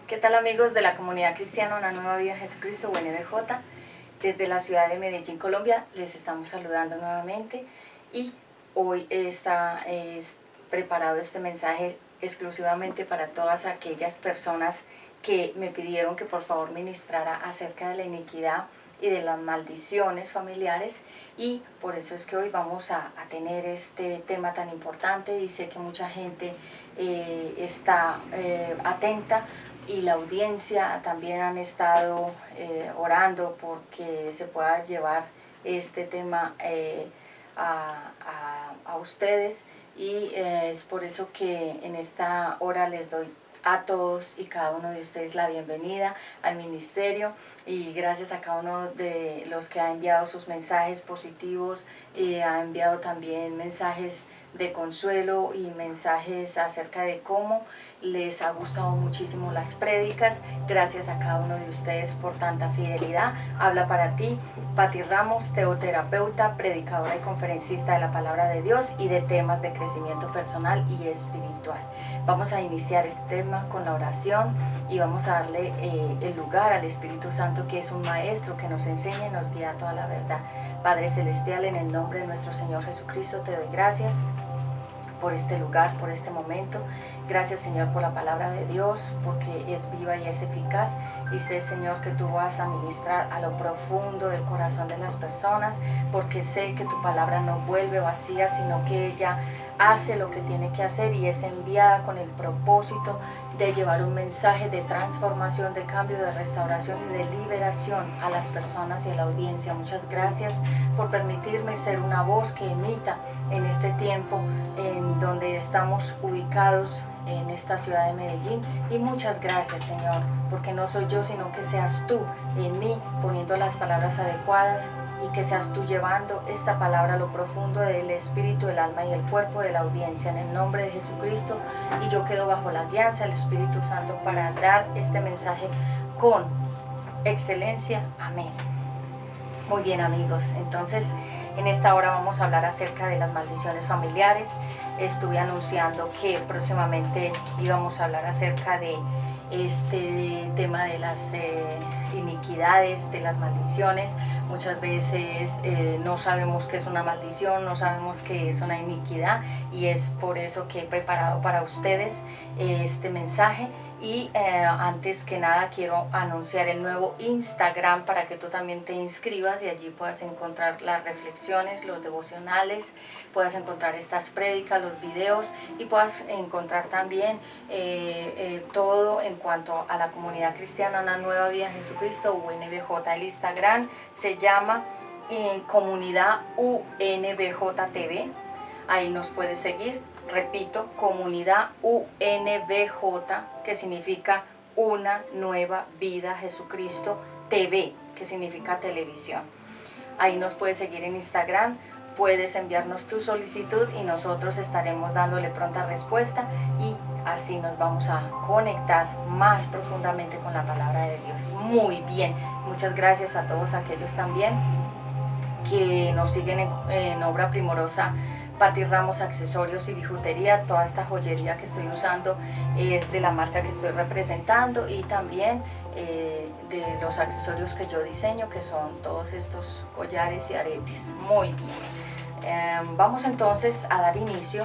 ¿Qué tal, amigos de la comunidad cristiana Una Nueva Vida en Jesucristo, UNBJ? Desde la ciudad de Medellín, Colombia, les estamos saludando nuevamente y hoy está preparado este mensaje exclusivamente para todas aquellas personas que me pidieron que por favor ministrara acerca de la iniquidad y de las maldiciones familiares, y por eso es que hoy vamos a tener este tema tan importante, y sé que mucha gente está atenta, y la audiencia también han estado orando porque se pueda llevar este tema a ustedes, y es por eso que en esta hora les doy a todos y cada uno de ustedes la bienvenida al ministerio, y gracias a cada uno de los que ha enviado sus mensajes positivos, y ha enviado también mensajes de consuelo y mensajes acerca de cómo les ha gustado muchísimo las prédicas. Gracias a cada uno de ustedes por tanta fidelidad. Habla para ti Pati Ramos, teoterapeuta, predicadora y conferencista de la palabra de Dios y de temas de crecimiento personal y espiritual. Vamos a iniciar este tema con la oración y vamos a darle el lugar al Espíritu Santo, que es un maestro que nos enseña y nos guía a toda la verdad. Padre Celestial, en el nombre de nuestro Señor Jesucristo, te doy gracias por este lugar, por este momento. Gracias, Señor, por la palabra de Dios, porque es viva y es eficaz, y sé, Señor, que tú vas a ministrar a lo profundo del corazón de las personas, porque sé que tu palabra no vuelve vacía, sino que ella hace lo que tiene que hacer y es enviada con el propósito de llevar un mensaje de transformación, de cambio, de restauración y de liberación a las personas y a la audiencia. Muchas gracias por permitirme ser una voz que emita en este tiempo en donde estamos ubicados en esta ciudad de Medellín, y muchas gracias, Señor, porque no soy yo, sino que seas tú en mí poniendo las palabras adecuadas, y que seas tú llevando esta palabra a lo profundo del espíritu, el alma y el cuerpo de la audiencia, en el nombre de Jesucristo. Y yo quedo bajo la guianza del Espíritu Santo para dar este mensaje con excelencia. Amén. Muy bien, amigos, entonces en esta hora vamos a hablar acerca de las maldiciones familiares. Estuve anunciando que próximamente íbamos a hablar acerca de este tema de las iniquidades, de las maldiciones. Muchas veces no sabemos qué es una maldición, no sabemos qué es una iniquidad, y es por eso que he preparado para ustedes este mensaje. Y antes que nada quiero anunciar el nuevo Instagram para que tú también te inscribas y allí puedas encontrar las reflexiones, los devocionales, puedas encontrar estas prédicas, los videos, y puedas encontrar también todo en cuanto a la comunidad cristiana Una Nueva Vida en Jesucristo, UNBJ. El Instagram se llama Comunidad UNBJ TV. Ahí nos puedes seguir. Repito, Comunidad UNBJ, que significa Una Nueva Vida Jesucristo TV, que significa televisión. Ahí nos puedes seguir en Instagram, puedes enviarnos tu solicitud y nosotros estaremos dándole pronta respuesta, y así nos vamos a conectar más profundamente con la palabra de Dios. Muy bien, muchas gracias a todos aquellos también que nos siguen en Obra Primorosa Pati Ramos, accesorios y bijutería. Toda esta joyería que estoy usando es de la marca que estoy representando, y también de los accesorios que yo diseño, que son todos estos collares y aretes. Muy bien, vamos entonces a dar inicio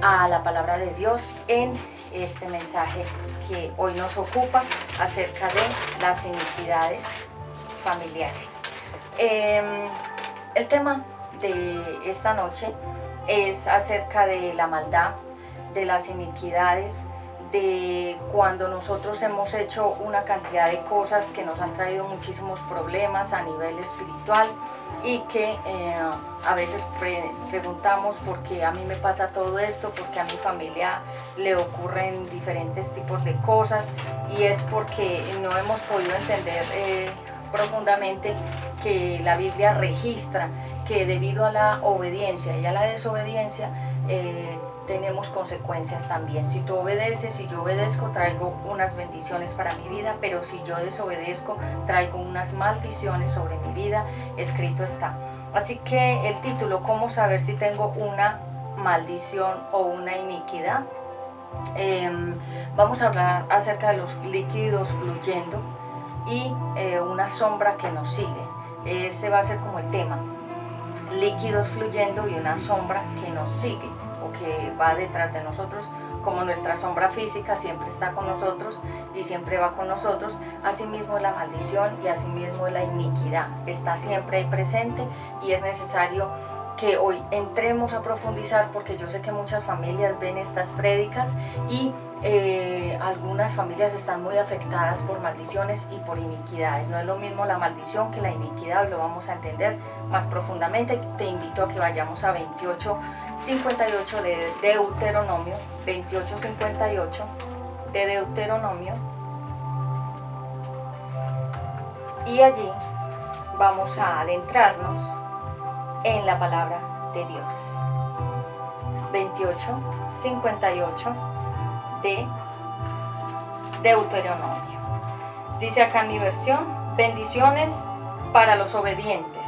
a la palabra de Dios en este mensaje que hoy nos ocupa acerca de las iniquidades familiares. El tema de esta noche es acerca de la maldad, de las iniquidades, de cuando nosotros hemos hecho una cantidad de cosas que nos han traído muchísimos problemas a nivel espiritual, y que a veces preguntamos por qué a mí me pasa todo esto, porque a mi familia le ocurren diferentes tipos de cosas, y es porque no hemos podido entender profundamente que la Biblia registra que debido a la obediencia y a la desobediencia tenemos consecuencias también. Si tú obedeces, si yo obedezco, traigo unas bendiciones para mi vida, pero si yo desobedezco, traigo unas maldiciones sobre mi vida. Escrito está. Así que el título, ¿cómo saber si tengo una maldición o una iniquidad?, Vamos a hablar acerca de los líquidos fluyendo y una sombra que nos sigue. Ese va a ser como el tema. Líquidos fluyendo y una sombra que nos sigue o que va detrás de nosotros, como nuestra sombra física siempre está con nosotros y siempre va con nosotros. Asimismo la maldición y asimismo la iniquidad está siempre ahí presente, y es necesario que hoy entremos a profundizar, porque yo sé que muchas familias ven estas prédicas y algunas familias están muy afectadas por maldiciones y por iniquidades. No es lo mismo la maldición que la iniquidad, y lo vamos a entender más profundamente. Te invito a que vayamos a 28:58 de Deuteronomio, 28:58 de Deuteronomio, y allí vamos a adentrarnos en la palabra de Dios. 28:58 de Deuteronomio. Dice acá en mi versión: bendiciones para los obedientes.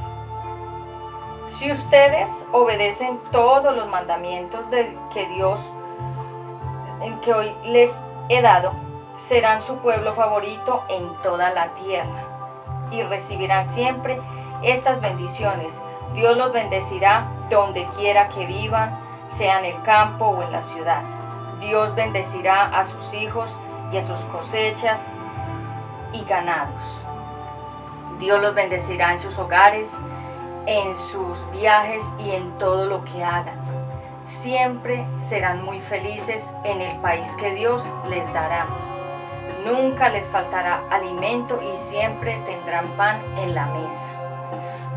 Si ustedes obedecen todos los mandamientos que Dios, que hoy les he dado, serán su pueblo favorito en toda la tierra y recibirán siempre estas bendiciones. Dios los bendecirá donde quiera que vivan, sea en el campo o en la ciudad. Dios bendecirá a sus hijos y a sus cosechas y ganados. Dios los bendecirá en sus hogares, en sus viajes y en todo lo que hagan. Siempre serán muy felices en el país que Dios les dará. Nunca les faltará alimento y siempre tendrán pan en la mesa.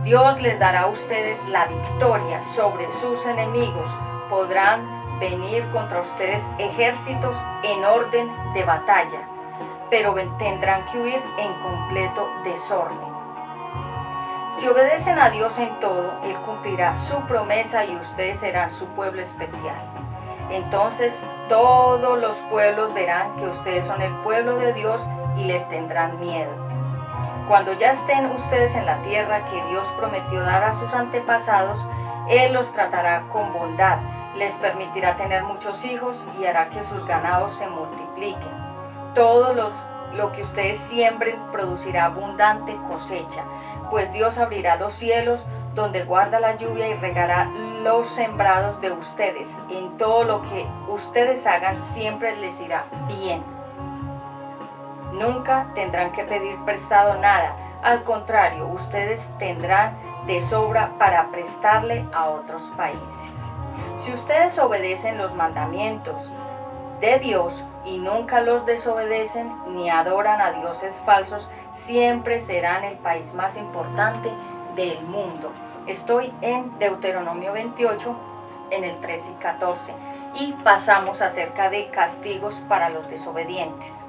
Dios les dará a ustedes la victoria sobre sus enemigos. Podrán venir contra ustedes ejércitos en orden de batalla, pero tendrán que huir en completo desorden. Si obedecen a Dios en todo, Él cumplirá su promesa y ustedes serán su pueblo especial. Entonces todos los pueblos verán que ustedes son el pueblo de Dios y les tendrán miedo. Cuando ya estén ustedes en la tierra que Dios prometió dar a sus antepasados, Él los tratará con bondad, les permitirá tener muchos hijos y hará que sus ganados se multipliquen. Todo lo que ustedes siembren producirá abundante cosecha, pues Dios abrirá los cielos donde guarda la lluvia y regará los sembrados de ustedes. En todo lo que ustedes hagan siempre les irá bien. Nunca tendrán que pedir prestado nada, al contrario, ustedes tendrán de sobra para prestarle a otros países. Si ustedes obedecen los mandamientos de Dios y nunca los desobedecen ni adoran a dioses falsos, siempre serán el país más importante del mundo. Estoy en Deuteronomio 28, en el 13 y 14, y pasamos acerca de castigos para los desobedientes.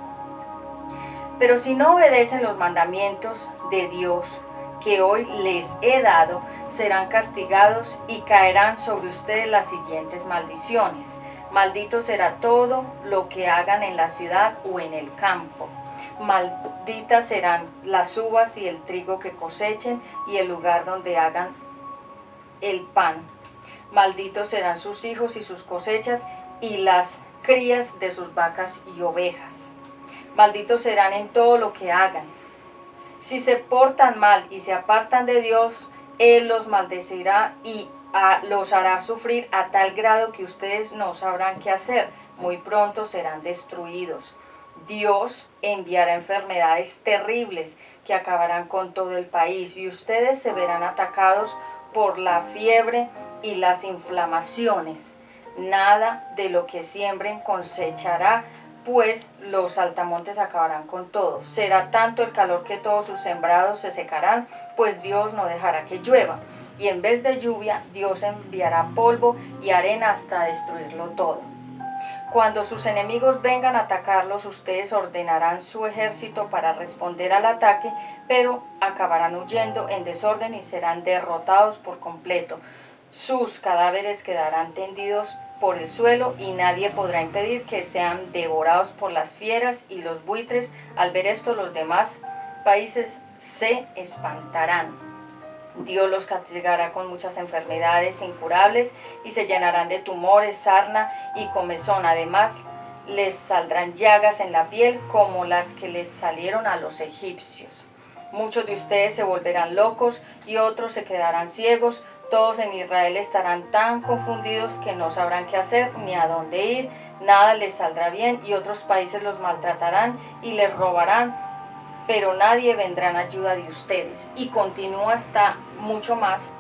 Pero si no obedecen los mandamientos de Dios que hoy les he dado, serán castigados y caerán sobre ustedes las siguientes maldiciones. Maldito será todo lo que hagan en la ciudad o en el campo. Malditas serán las uvas y el trigo que cosechen y el lugar donde hagan el pan. Malditos serán sus hijos y sus cosechas y las crías de sus vacas y ovejas. Malditos serán en todo lo que hagan. Si se portan mal y se apartan de Dios, Él los maldecirá y los hará sufrir a tal grado que ustedes no sabrán qué hacer. Muy pronto serán destruidos. Dios enviará enfermedades terribles que acabarán con todo el país y ustedes se verán atacados por la fiebre y las inflamaciones. Nada de lo que siembren cosechará, pues los saltamontes acabarán con todo. Será tanto el calor que todos sus sembrados se secarán, pues Dios no dejará que llueva. Y en vez de lluvia, Dios enviará polvo y arena hasta destruirlo todo. Cuando sus enemigos vengan a atacarlos, ustedes ordenarán su ejército para responder al ataque, pero acabarán huyendo en desorden y serán derrotados por completo. Sus cadáveres quedarán tendidos por el suelo y nadie podrá impedir que sean devorados por las fieras y los buitres. Al ver esto, los demás países se espantarán. Dios los castigará con muchas enfermedades incurables y se llenarán de tumores, sarna y comezón. Además, les saldrán llagas en la piel como las que les salieron a los egipcios. Muchos de ustedes se volverán locos y otros se quedarán ciegos. Todos en Israel estarán tan confundidos que no sabrán qué hacer ni a dónde ir. Nada les saldrá bien y otros países los maltratarán y les robarán, pero nadie vendrá en ayuda de ustedes. Y continúa hasta mucho más.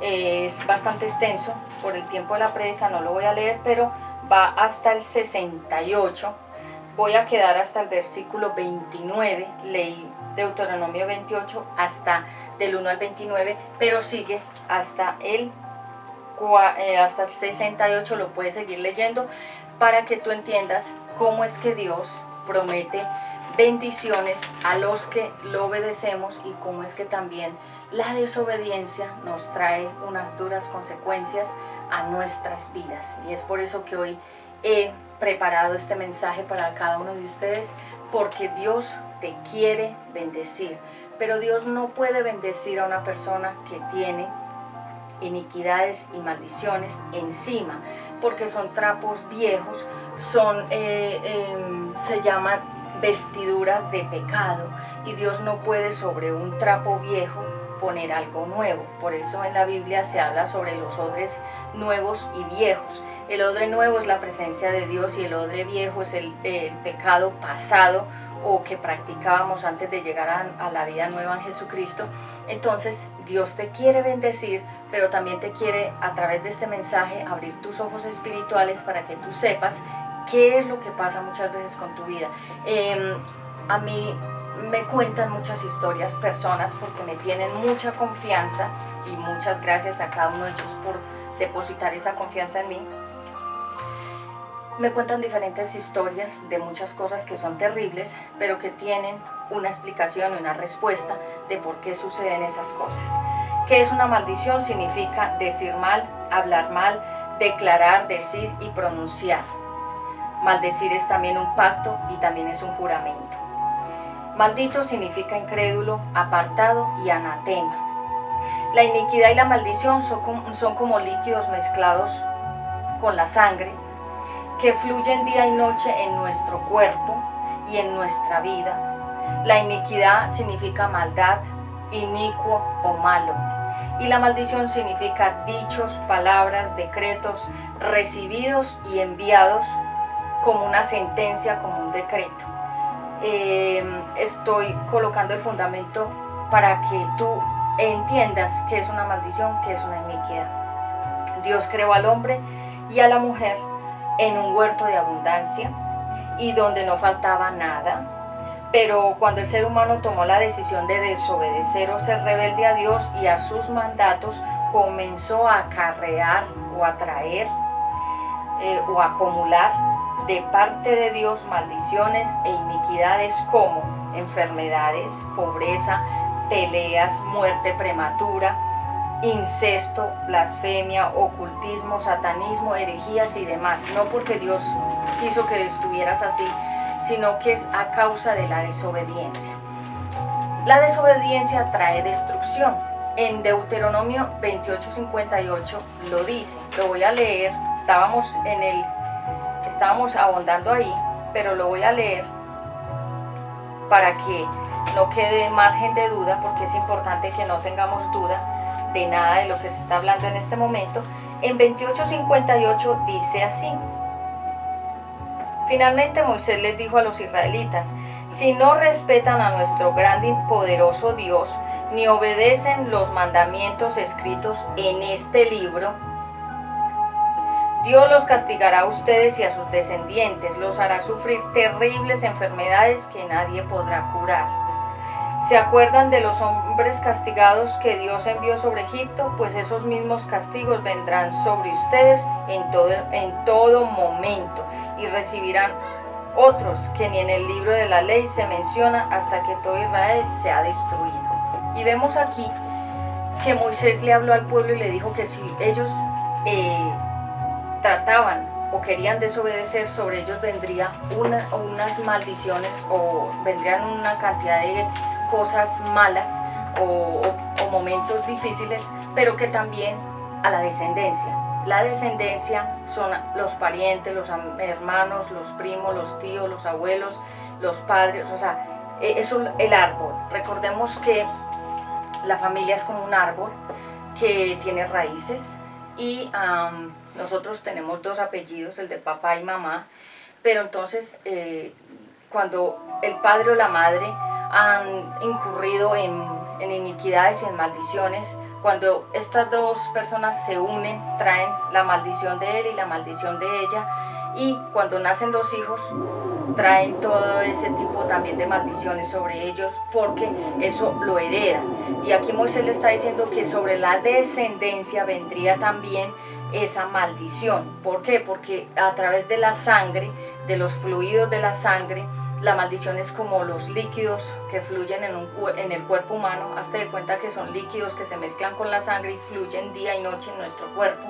Es bastante extenso por el tiempo de la prédica, no lo voy a leer, pero va hasta el 68. Voy a quedar hasta el versículo 29. Leí Deuteronomio 28 hasta del 1 al 29, pero sigue hasta el 68. Lo puedes seguir leyendo para que tú entiendas cómo es que Dios promete bendiciones a los que lo obedecemos y cómo es que también la desobediencia nos trae unas duras consecuencias a nuestras vidas. Y es por eso que hoy he preparado este mensaje para cada uno de ustedes, porque Dios te quiere bendecir, pero Dios no puede bendecir a una persona que tiene iniquidades y maldiciones encima, porque son trapos viejos, se llaman vestiduras de pecado, y Dios no puede sobre un trapo viejo poner algo nuevo. Por eso en la Biblia se habla sobre los odres nuevos y viejos. El odre nuevo es la presencia de Dios y el odre viejo es el pecado pasado o que practicábamos antes de llegar a la vida nueva en Jesucristo. Entonces Dios te quiere bendecir, pero también te quiere, a través de este mensaje, abrir tus ojos espirituales para que tú sepas qué es lo que pasa muchas veces con tu vida. A mí me cuentan muchas historias personas porque me tienen mucha confianza, y muchas gracias a cada uno de ellos por depositar esa confianza en mí. Me cuentan diferentes historias de muchas cosas que son terribles, pero que tienen una explicación y una respuesta de por qué suceden esas cosas. ¿Qué es una maldición? Significa decir mal, hablar mal, declarar, decir y pronunciar. Maldecir es también un pacto y también es un juramento. Maldito significa incrédulo, apartado y anatema. La iniquidad y la maldición son como líquidos mezclados con la sangre que fluyen día y noche en nuestro cuerpo y en nuestra vida. La iniquidad significa maldad, inicuo o malo. Y la maldición significa dichos, palabras, decretos recibidos y enviados como una sentencia, como un decreto. Estoy colocando el fundamento para que tú entiendas qué es una maldición, qué es una iniquidad. Dios creó al hombre y a la mujer en un huerto de abundancia y donde no faltaba nada, pero cuando el ser humano tomó la decisión de desobedecer o ser rebelde a Dios y a sus mandatos, comenzó a acarrear o a traer o a acumular de parte de Dios maldiciones e iniquidades como enfermedades, pobreza, peleas, muerte prematura, incesto, blasfemia, ocultismo, satanismo, herejías y demás. No porque Dios quiso que estuvieras así, sino que es a causa de la desobediencia. La desobediencia trae destrucción. En Deuteronomio 28:58 lo dice. Lo voy a leer. Estábamos abondando ahí, pero lo voy a leer para que no quede margen de duda, porque es importante que no tengamos duda de nada de lo que se está hablando en este momento. En 28:58 dice así: Finalmente Moisés les dijo a los israelitas: si no respetan a nuestro grande y poderoso Dios, ni obedecen los mandamientos escritos en este libro, Dios los castigará a ustedes y a sus descendientes, los hará sufrir terribles enfermedades que nadie podrá curar. ¿Se acuerdan de los hombres castigados que Dios envió sobre Egipto? Pues esos mismos castigos vendrán sobre ustedes en todo momento, y recibirán otros que ni en el libro de la ley se menciona, hasta que todo Israel sea destruido. Y vemos aquí que Moisés le habló al pueblo y le dijo que si ellos trataban o querían desobedecer, sobre ellos vendrían unas maldiciones, o vendrían una cantidad de cosas malas o momentos difíciles, pero que también a la descendencia. la descendencia son los parientes, los hermanos, los primos, los tíos, los abuelos, los padres, o sea, es el árbol. Recordemos que la familia es como un árbol que tiene raíces y nosotros tenemos 2 apellidos, el de papá y mamá, pero entonces cuando el padre o la madre han incurrido en iniquidades y en maldiciones, cuando estas 2 personas se unen, traen la maldición de él y la maldición de ella, y cuando nacen los hijos, traen todo ese tipo también de maldiciones sobre ellos, porque eso lo hereda. Y aquí Moisés le está diciendo que sobre la descendencia vendría también esa maldición. ¿Por qué? Porque a través de la sangre, de los fluidos de la sangre, la maldición es como los líquidos que fluyen en el cuerpo humano. Hazte de cuenta que son líquidos que se mezclan con la sangre y fluyen día y noche en nuestro cuerpo.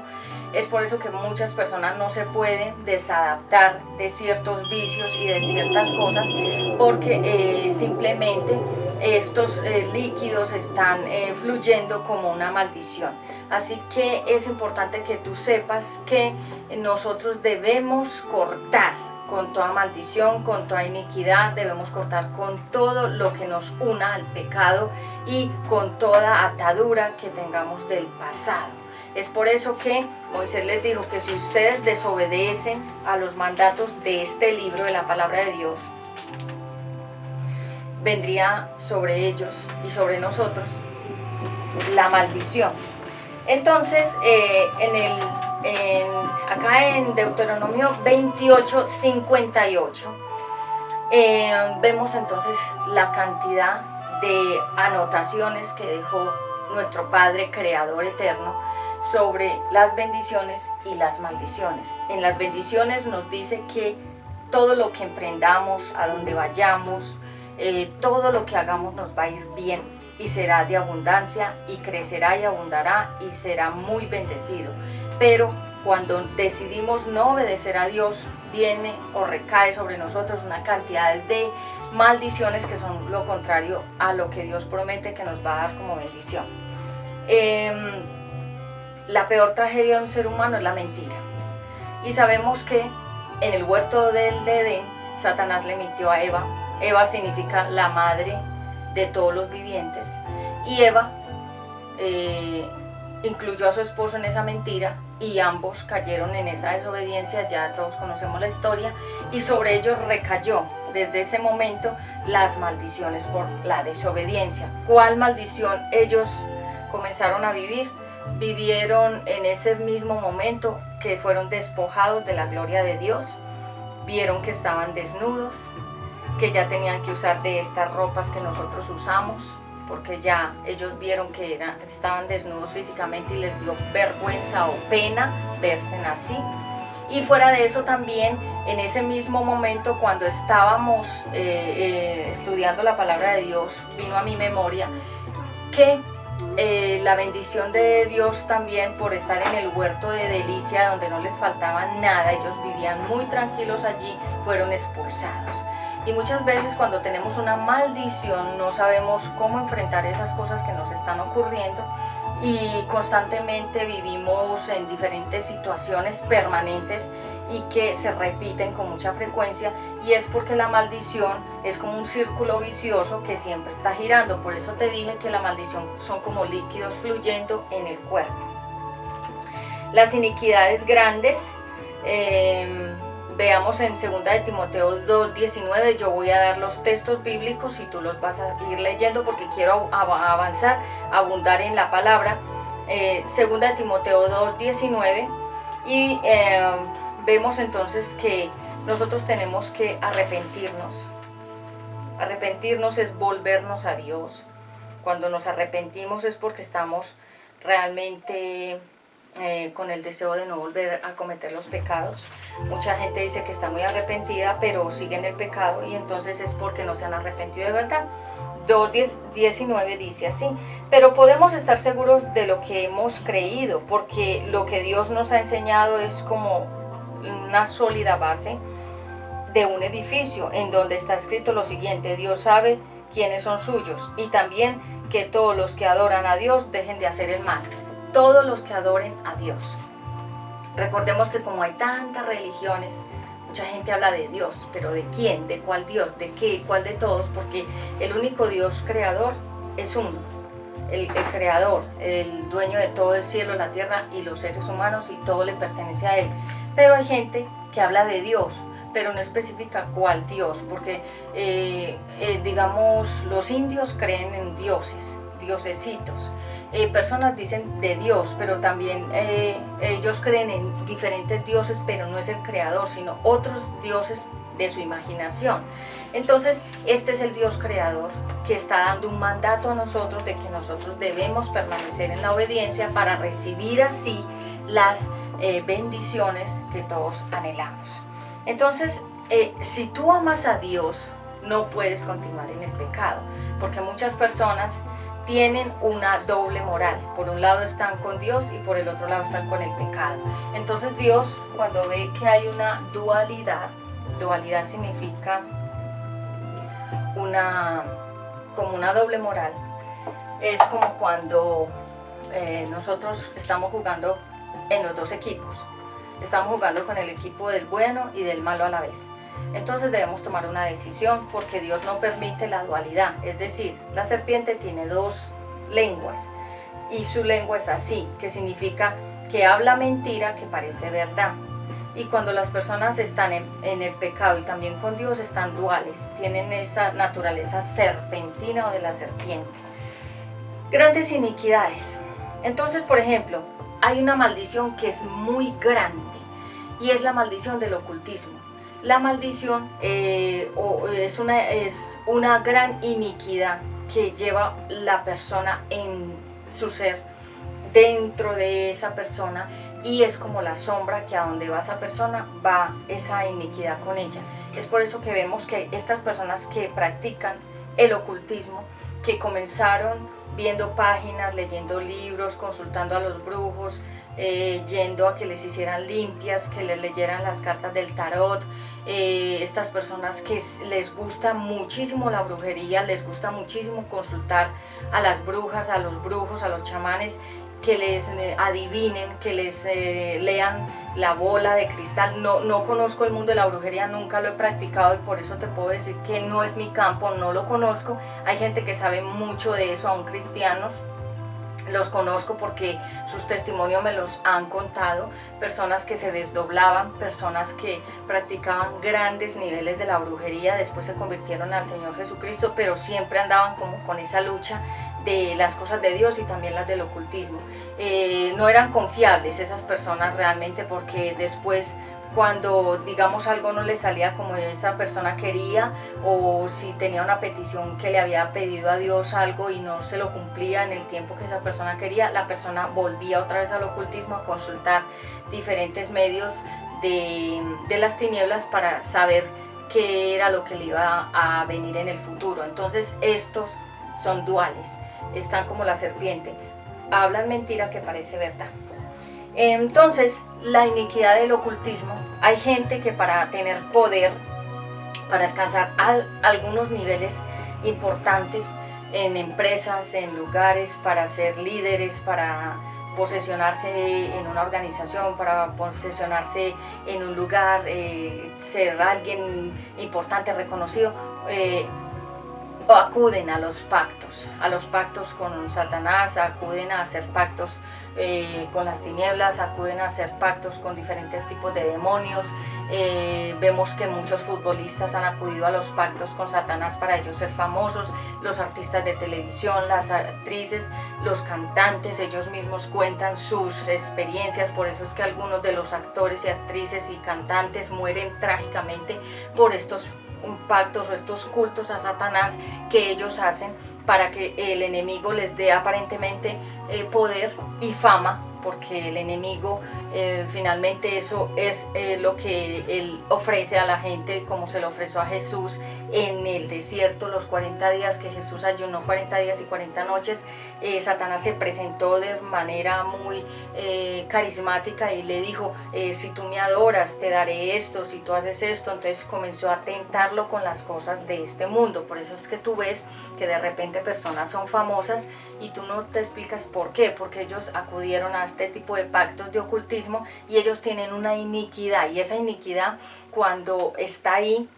Es por eso que muchas personas no se pueden desadaptar de ciertos vicios y de ciertas cosas, porque simplemente estos líquidos están fluyendo como una maldición. Así que es importante que tú sepas que nosotros debemos cortar con toda maldición, con toda iniquidad, debemos cortar con todo lo que nos una al pecado y con toda atadura que tengamos del pasado. Es por eso que Moisés les dijo que si ustedes desobedecen a los mandatos de este libro de la palabra de Dios, vendría sobre ellos y sobre nosotros la maldición. Entonces, acá en Deuteronomio 28:58, vemos entonces la cantidad de anotaciones que dejó nuestro Padre Creador Eterno sobre las bendiciones y las maldiciones. En las bendiciones nos dice que todo lo que emprendamos, a donde vayamos, todo lo que hagamos nos va a ir bien y será de abundancia y crecerá y abundará y será muy bendecido. Pero cuando decidimos no obedecer a Dios, viene o recae sobre nosotros una cantidad de maldiciones que son lo contrario a lo que Dios promete que nos va a dar como bendición. La peor tragedia de un ser humano es la mentira. Y sabemos que en el huerto del Edén, Satanás le mintió a Eva. Eva significa la madre de todos los vivientes. Y Eva incluyó a su esposo en esa mentira y ambos cayeron en esa desobediencia. Ya todos conocemos la historia. Y sobre ellos recayó desde ese momento las maldiciones por la desobediencia. ¿Cuál maldición ellos comenzaron a vivir? Vivieron en ese mismo momento que fueron despojados de la gloria de Dios, vieron que estaban desnudos, que ya tenían que usar de estas ropas que nosotros usamos, porque ya ellos vieron que estaban desnudos físicamente y les dio vergüenza o pena verse así. Y fuera de eso también, en ese mismo momento cuando estábamos estudiando la palabra de Dios, vino a mi memoria que la bendición de Dios también por estar en el huerto de delicia donde no les faltaba nada, ellos vivían muy tranquilos allí, fueron expulsados. Y muchas veces cuando tenemos una maldición no sabemos cómo enfrentar esas cosas que nos están ocurriendo y constantemente vivimos en diferentes situaciones permanentes y que se repiten con mucha frecuencia, y es porque la maldición es como un círculo vicioso que siempre está girando. Por eso te dije que la maldición son como líquidos fluyendo en el cuerpo. Las iniquidades grandes, veamos en 2 de Timoteo 2:19, yo voy a dar los textos bíblicos y tú los vas a ir leyendo porque quiero avanzar, abundar en la palabra. 2 de Timoteo 2:19, y vemos entonces que nosotros tenemos que arrepentirnos. Arrepentirnos es volvernos a Dios. Cuando nos arrepentimos es porque estamos realmente con el deseo de no volver a cometer los pecados. Mucha gente dice que está muy arrepentida, pero sigue en el pecado, y entonces es porque no se han arrepentido de verdad. 2:19 dice así: pero podemos estar seguros de lo que hemos creído, porque lo que Dios nos ha enseñado es como una sólida base de un edificio, en donde está escrito lo siguiente: Dios sabe quiénes son suyos, y también que todos los que adoran a Dios dejen de hacer el mal. Todos los que adoren a Dios. Recordemos que como hay tantas religiones, mucha gente habla de Dios, pero ¿de quién? ¿De cuál Dios? ¿De qué? ¿Cuál de todos? Porque el único Dios creador es uno, el creador, el dueño de todo el cielo, la tierra y los seres humanos, y todo le pertenece a él. Pero hay gente que habla de Dios, pero no especifica cuál Dios, porque digamos, los indios creen en dioses, diosesitos. Personas dicen de Dios, pero también ellos creen en diferentes dioses, pero no es el creador, sino otros dioses de su imaginación. Entonces, este es el Dios creador que está dando un mandato a nosotros de que nosotros debemos permanecer en la obediencia para recibir así las bendiciones que todos anhelamos. Entonces, si tú amas a Dios, no puedes continuar en el pecado, porque muchas personas tienen una doble moral. Por un lado están con Dios y por el otro lado están con el pecado. Entonces Dios, cuando ve que hay una dualidad significa como una doble moral. Es como cuando nosotros estamos jugando en los dos equipos. Estamos jugando con el equipo del bueno y del malo a la vez. Entonces debemos tomar una decisión, porque Dios no permite la dualidad. Es decir, la serpiente tiene dos lenguas y su lengua es así, que significa que habla mentira que parece verdad. Y cuando las personas están en el pecado y también con Dios, están duales, tienen esa naturaleza serpentina o de la serpiente. Grandes iniquidades. Entonces, por ejemplo, hay una maldición que es muy grande y es la maldición del ocultismo. La maldición es una gran iniquidad que lleva la persona en su ser, dentro de esa persona, y es como la sombra que a donde va esa persona va esa iniquidad con ella. Es por eso que vemos que estas personas que practican el ocultismo, que comenzaron viendo páginas, leyendo libros, consultando a los brujos, yendo a que les hicieran limpias, que les leyeran las cartas del tarot, estas personas que les gusta muchísimo la brujería, les gusta muchísimo consultar a las brujas, a los brujos, a los chamanes, que les adivinen, que les lean la bola de cristal. No conozco el mundo de la brujería, nunca lo he practicado y por eso te puedo decir que no es mi campo, no lo conozco. Hay gente que sabe mucho de eso, aún cristianos. Los conozco porque sus testimonios me los han contado, personas que se desdoblaban, personas que practicaban grandes niveles de la brujería, después se convirtieron al Señor Jesucristo, pero siempre andaban como con esa lucha de las cosas de Dios y también las del ocultismo. No eran confiables esas personas realmente, porque después, cuando digamos algo no le salía como esa persona quería, o si tenía una petición que le había pedido a Dios algo y no se lo cumplía en el tiempo que esa persona quería, la persona volvía otra vez al ocultismo a consultar diferentes medios de las tinieblas para saber qué era lo que le iba a venir en el futuro. Entonces estos son duales, están como la serpiente, hablan mentira que parece verdad. Entonces, la iniquidad del ocultismo, hay gente que para tener poder, para alcanzar algunos niveles importantes en empresas, en lugares, para ser líderes, para posesionarse en una organización, para posesionarse en un lugar, ser alguien importante, reconocido, acuden a los pactos con Satanás, acuden a hacer pactos con las tinieblas, acuden a hacer pactos con diferentes tipos de demonios. Vemos que muchos futbolistas han acudido a los pactos con Satanás para ellos ser famosos, los artistas de televisión, las actrices, los cantantes, ellos mismos cuentan sus experiencias. Por eso es que algunos de los actores y actrices y cantantes mueren trágicamente por estos pactos o estos cultos a Satanás que ellos hacen para que el enemigo les dé aparentemente poder y fama, porque el enemigo finalmente eso es lo que él ofrece a la gente, como se lo ofreció a Jesús en el desierto, los 40 días que Jesús ayunó, 40 días y 40 noches. Satanás se presentó de manera muy carismática y le dijo, si tú me adoras te daré esto, si tú haces esto. Entonces comenzó a tentarlo con las cosas de este mundo. Por eso es que tú ves que de repente personas son famosas y tú no te explicas por qué, porque ellos acudieron a este tipo de pactos de ocultismo ocultismo, y ellos tienen una iniquidad, y esa iniquidad cuando está ahí,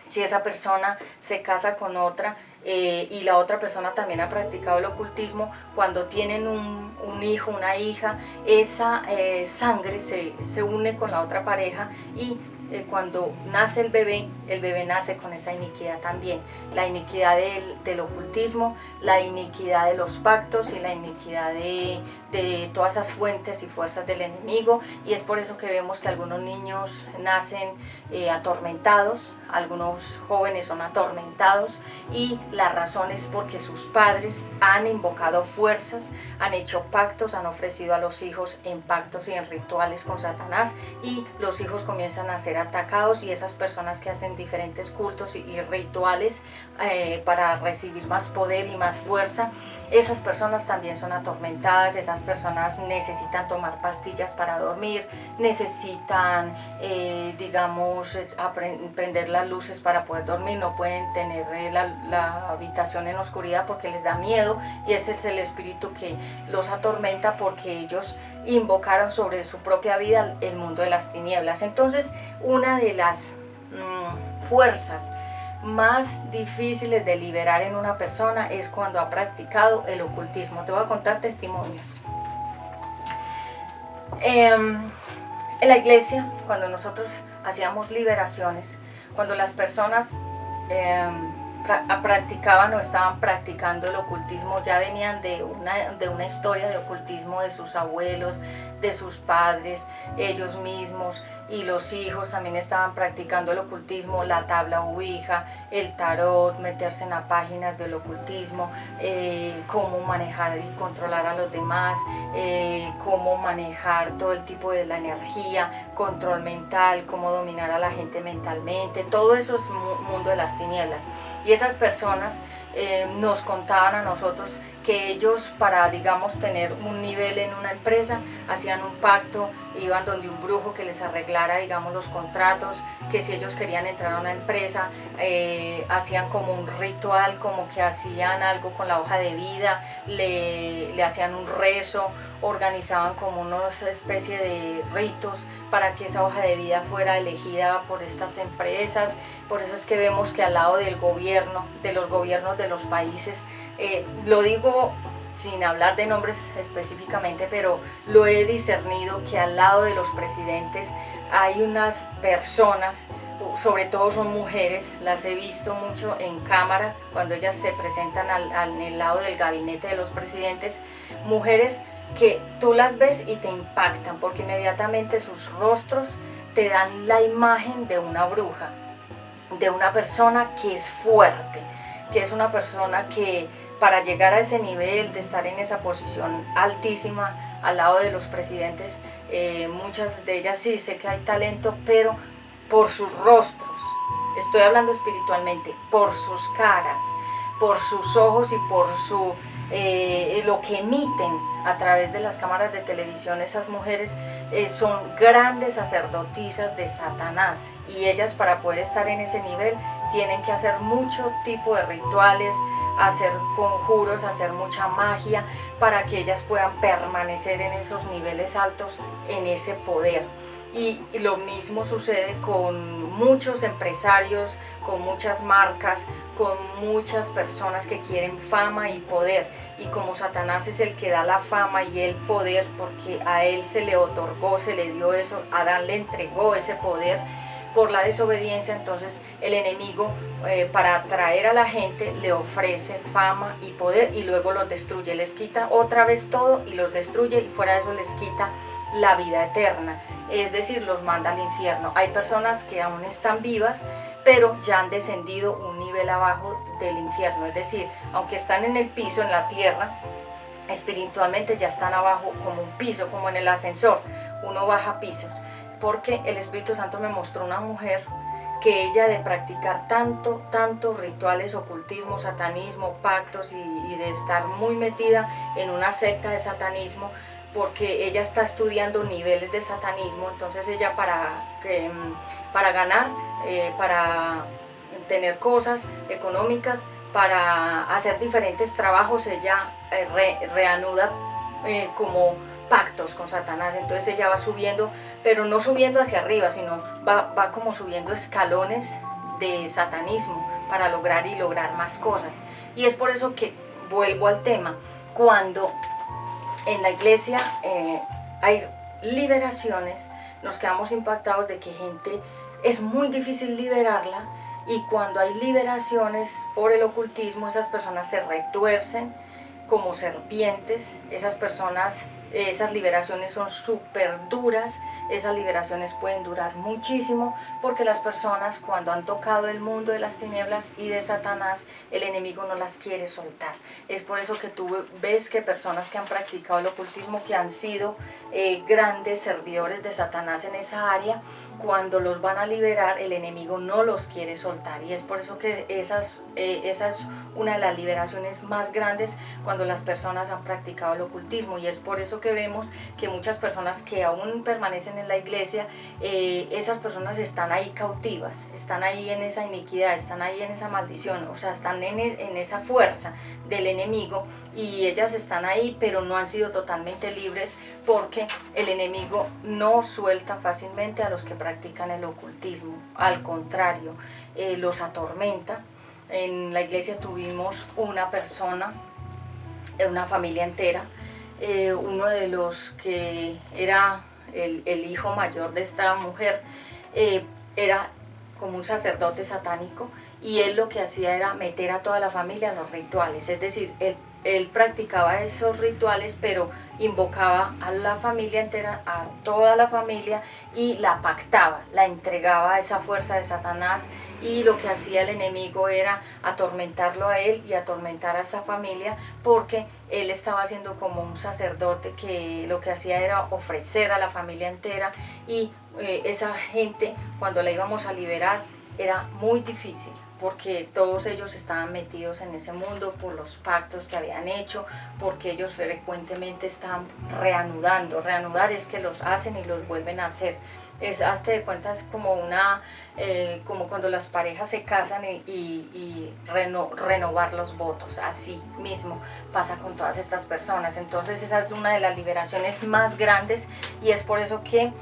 si esa persona se casa con otra y la otra persona también ha practicado el ocultismo, cuando tienen un hijo, una hija, esa sangre se une con la otra pareja y cuando nace el bebé nace con esa iniquidad también. La iniquidad del ocultismo, la iniquidad de los pactos y la iniquidad de todas esas fuentes y fuerzas del enemigo, y es por eso que vemos que algunos niños nacen atormentados, algunos jóvenes son atormentados, y la razón es porque sus padres han invocado fuerzas, han hecho pactos, han ofrecido a los hijos en pactos y en rituales con Satanás, y los hijos comienzan a ser atacados, y esas personas que hacen diferentes cultos y rituales para recibir más poder y más fuerza, esas personas también son atormentadas. Esas personas necesitan tomar pastillas para dormir, necesitan digamos prender las luces para poder dormir, no pueden tener la habitación en oscuridad porque les da miedo, y ese es el espíritu que los atormenta porque ellos invocaron sobre su propia vida el mundo de las tinieblas. Entonces, una de las fuerzas más difíciles de liberar en una persona es cuando ha practicado el ocultismo. Te voy a contar testimonios. En la iglesia, cuando nosotros hacíamos liberaciones, cuando las personas practicaban o estaban practicando el ocultismo, ya venían de una historia de ocultismo de sus abuelos, de sus padres, ellos mismos, y los hijos también estaban practicando el ocultismo, la tabla ouija, el tarot, meterse en las páginas del ocultismo, cómo manejar y controlar a los demás, cómo manejar todo el tipo de la energía, control mental, cómo dominar a la gente mentalmente. Todo eso es mundo de las tinieblas. Y esas personas nos contaban a nosotros que ellos, para, digamos, tener un nivel en una empresa, hacían un pacto, iban donde un brujo que les arreglara, digamos, los contratos, que si ellos querían entrar a una empresa, hacían como un ritual, como que hacían algo con la hoja de vida, le hacían un rezo, organizaban como una especie de ritos para que esa hoja de vida fuera elegida por estas empresas. Por eso es que vemos que al lado del gobierno, de los gobiernos de los países, lo digo sin hablar de nombres específicamente, pero lo he discernido, que al lado de los presidentes hay unas personas, sobre todo son mujeres, las he visto mucho en cámara cuando ellas se presentan al lado del gabinete de los presidentes, mujeres que tú las ves y te impactan porque inmediatamente sus rostros te dan la imagen de una bruja, de una persona que es fuerte, que es una persona que para llegar a ese nivel de estar en esa posición altísima al lado de los presidentes, muchas de ellas sí sé que hay talento, pero por sus rostros, estoy hablando espiritualmente, por sus caras, por sus ojos y por lo que emiten a través de las cámaras de televisión, esas mujeres son grandes sacerdotisas de Satanás, y ellas, para poder estar en ese nivel, tienen que hacer mucho tipo de rituales, hacer conjuros, hacer mucha magia para que ellas puedan permanecer en esos niveles altos, en ese poder. Y lo mismo sucede con muchos empresarios, con muchas marcas, con muchas personas que quieren fama y poder. Y como Satanás es el que da la fama y el poder, porque a él se le otorgó, se le dio eso, Adán le entregó ese poder por la desobediencia, entonces el enemigo para atraer a la gente le ofrece fama y poder y luego los destruye, les quita otra vez todo y los destruye, y fuera de eso les quita la vida eterna, es decir, los manda al infierno. Hay personas que aún están vivas, pero ya han descendido un nivel abajo del infierno, es decir, aunque están en el piso, en la tierra, espiritualmente ya están abajo como un piso, como en el ascensor, uno baja pisos, porque el Espíritu Santo me mostró una mujer que ella, de practicar tanto rituales, ocultismo, satanismo, pactos y de estar muy metida en una secta de satanismo, porque ella está estudiando niveles de satanismo, entonces ella para ganar, para tener cosas económicas, para hacer diferentes trabajos, ella reanuda como pactos con Satanás. Entonces ella va subiendo, pero no subiendo hacia arriba, sino va como subiendo escalones de satanismo para lograr más cosas. Y es por eso que vuelvo al tema, cuando en la iglesia hay liberaciones, nos quedamos impactados de que gente es muy difícil liberarla, y cuando hay liberaciones por el ocultismo, esas personas se retuercen como serpientes. Esas personas, esas liberaciones son súper duras, esas liberaciones pueden durar muchísimo, porque las personas, cuando han tocado el mundo de las tinieblas y de Satanás, el enemigo no las quiere soltar. Es por eso que tú ves que personas que han practicado el ocultismo, que han sido grandes servidores de Satanás en esa área, cuando los van a liberar, el enemigo no los quiere soltar. Y es por eso que esa es una de las liberaciones más grandes, cuando las personas han practicado el ocultismo. Y es por eso que vemos que muchas personas que aún permanecen en la iglesia, esas personas están ahí cautivas, están ahí en esa iniquidad, están ahí en esa maldición, o sea, están en esa fuerza del enemigo, y ellas están ahí, pero no han sido totalmente libres, porque el enemigo no suelta fácilmente a los que practican el ocultismo. Al contrario, los atormenta. En la iglesia tuvimos una persona, una familia entera, uno de los que era el hijo mayor de esta mujer, era como un sacerdote satánico, y él lo que hacía era meter a toda la familia a los rituales. Es decir, él practicaba esos rituales, pero invocaba a la familia entera, a toda la familia, y la pactaba, la entregaba a esa fuerza de Satanás. Y lo que hacía el enemigo era atormentarlo a él y atormentar a esa familia, porque él estaba haciendo como un sacerdote que lo que hacía era ofrecer a la familia entera. Y esa gente, cuando la íbamos a liberar, era muy difícil, porque todos ellos estaban metidos en ese mundo por los pactos que habían hecho, porque ellos frecuentemente estaban reanudando. Reanudar es que los hacen y los vuelven a hacer. Hazte de cuenta, es como como cuando las parejas se casan y renovar los votos. Así mismo pasa con todas estas personas. Entonces esa es una de las liberaciones más grandes, y es por eso que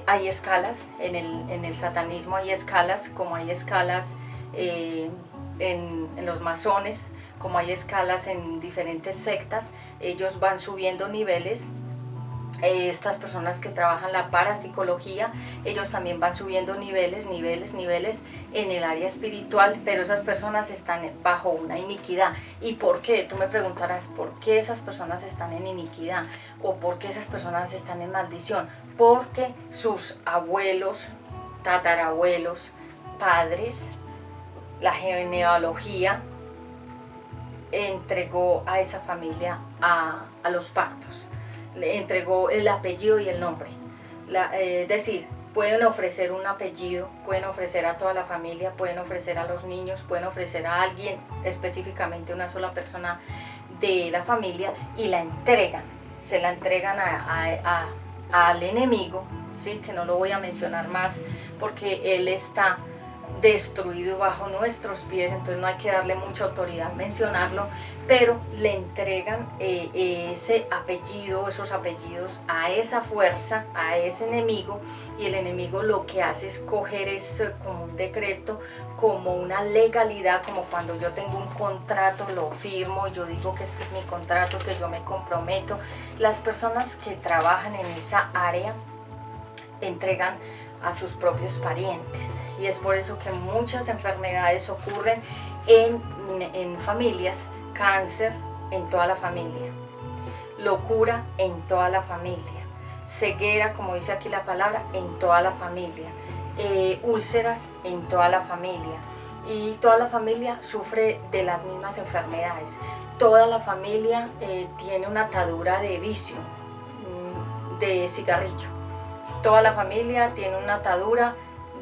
hay escalas en el satanismo. Hay escalas, como hay escalas en los masones, como hay escalas en diferentes sectas. Ellos van subiendo niveles. Estas personas que trabajan la parapsicología, ellos también van subiendo niveles en el área espiritual, pero esas personas están bajo una iniquidad. ¿Y por qué? Tú me preguntarás, ¿por qué esas personas están en iniquidad? ¿O por qué esas personas están en maldición? Porque sus abuelos, tatarabuelos, padres, la genealogía entregó a esa familia a los pactos. Le entregó el apellido y el nombre. Es decir, pueden ofrecer un apellido, pueden ofrecer a toda la familia, pueden ofrecer a los niños, pueden ofrecer a alguien, específicamente una sola persona de la familia, y la entregan, se la entregan al enemigo, ¿sí? Que no lo voy a mencionar más, porque él está destruido bajo nuestros pies, entonces no hay que darle mucha autoridad mencionarlo, pero le entregan ese apellido, esos apellidos a esa fuerza, a ese enemigo, y el enemigo lo que hace es coger eso como un decreto, como una legalidad, como cuando yo tengo un contrato, lo firmo, yo digo que este es mi contrato, que yo me comprometo. Las personas que trabajan en esa área entregan a sus propios parientes, y es por eso que muchas enfermedades ocurren en familias. Cáncer en toda la familia, locura en toda la familia, ceguera, como dice aquí la palabra, en toda la familia, úlceras en toda la familia, y toda la familia sufre de las mismas enfermedades. Toda la familia tiene una atadura de vicio, de cigarrillo. Toda la familia tiene una atadura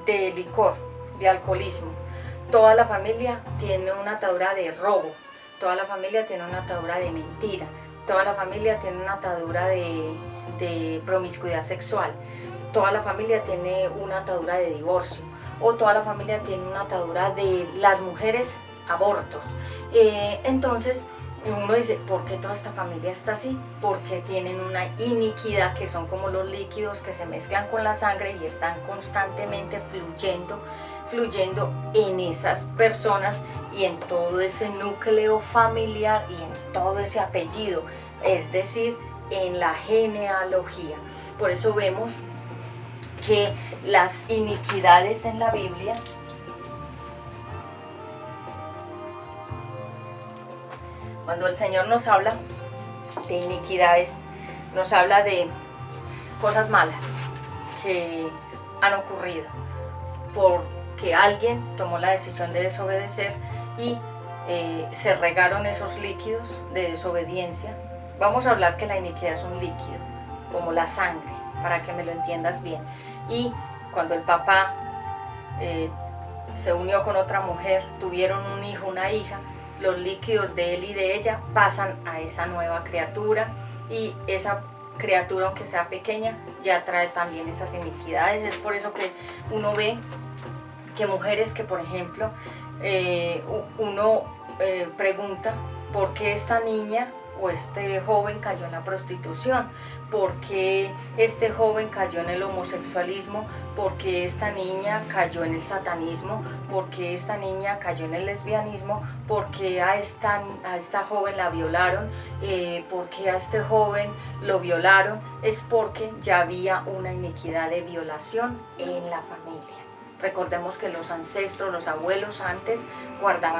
de licor, de alcoholismo. Toda la familia tiene una atadura de robo. Toda la familia tiene una atadura de mentira. Toda la familia tiene una atadura de promiscuidad sexual. Toda la familia tiene una atadura de divorcio. O toda la familia tiene una atadura de las mujeres, abortos. Entonces, Y uno dice, ¿por qué toda esta familia está así? Porque tienen una iniquidad, que son como los líquidos que se mezclan con la sangre y están constantemente fluyendo en esas personas y en todo ese núcleo familiar y en todo ese apellido, es decir, en la genealogía. Por eso vemos que las iniquidades en la Biblia cuando el Señor nos habla de iniquidades, nos habla de cosas malas que han ocurrido porque alguien tomó la decisión de desobedecer y se regaron esos líquidos de desobediencia. Vamos a hablar que la iniquidad es un líquido, como la sangre, para que me lo entiendas bien. Y cuando el papá se unió con otra mujer, tuvieron un hijo, una hija, los líquidos de él y de ella pasan a esa nueva criatura y esa criatura, aunque sea pequeña, ya trae también esas iniquidades. Es por eso que uno ve que mujeres que, por ejemplo, uno pregunta por qué esta niña o este joven cayó en la prostitución, por qué este joven cayó en el homosexualismo, por qué esta niña cayó en el satanismo, por qué esta niña cayó en el lesbianismo, por qué a esta joven la violaron, por qué a este joven lo violaron. Es porque ya había una iniquidad de violación en la familia. Recordemos que los ancestros, los abuelos antes guardaban